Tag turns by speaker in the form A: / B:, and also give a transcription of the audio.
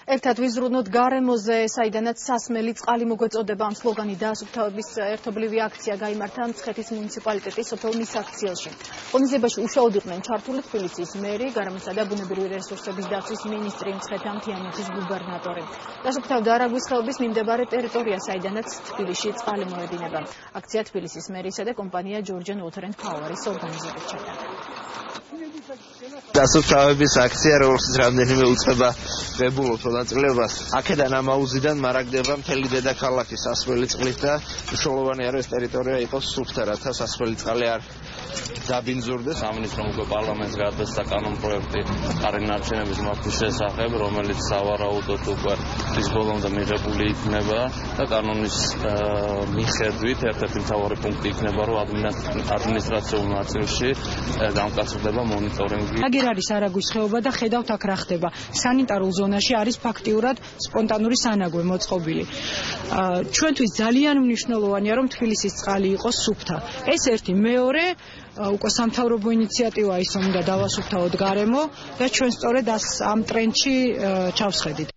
A: ერთად ვიზრუნოთ გარემოზე, საიდანაც სასმელი წყალი მოგვეწოდება. ამ სლოგანი დაასუფთავების ერთობლივი აქცია გაიმართა მცხეთის მუნიციპალიტეტის სოფელ მისაქციელში. ღონისძიებაში უშუალოდ იყვნენ ჩართული თბილისის მერი, გარემოსა და ბუნებრივი რესურსების დაცვის მინისტრი, მცხეთა-მთიანეთის გუბერნატორი. დასუფთავდა არაგვის ხეობის მიმდებარე ტერიტორია, საიდანაც თბილისში წყალი მოედინება. აქცია თბილისის მერისა და კომპანია Georgian Water and Power-ის ორგანიზებით ჩატარდა.
B: დასუფთავების აქცია, რომელშიც რამდენიმე უწყება ვებულობს მონაწილეობას. აქედან ამ აუზიდან მარაგდება მთელი დედაქალაქი სასმელი წყლით და მნიშვნელოვანი არის ტერიტორია იყოს სუფთა, რათა სასმელი წყალი არ დაბინძურდეს.
C: ამის რომ უკვე პარლამენტს გადასცა კანონპროექტი ყარინარჩენების მართვის შესახებ, რომელიც სავარაუდოდ უკვე ის ბოლომდე მიღებული იქნება და კანონის მიხედვით ერთ-ერთი მთავარი პუნქტი იქნება, რომ ადმინისტრაციულ ნაწილში დამკაცრდება მონიტორინგი.
D: აგერ არის არაგვის ხეობა და ხედავთ აქ რა ხდება. სანიტარულ ზონაში არის ფაქტიურად სპონტანური სანაგვე მოწყობილი. ჩვენთვის ძალიან მნიშვნელოვანია, რომ თბილისის წყალი იყოს სუფთა. ეს ერთი, მეორე უკვე სამთავრობო ინიციატივაა ის, რომ უნდა დავასუფთავოთ გარემო და ჩვენ სწორედ ამ ტრენდში ჩავსხედით.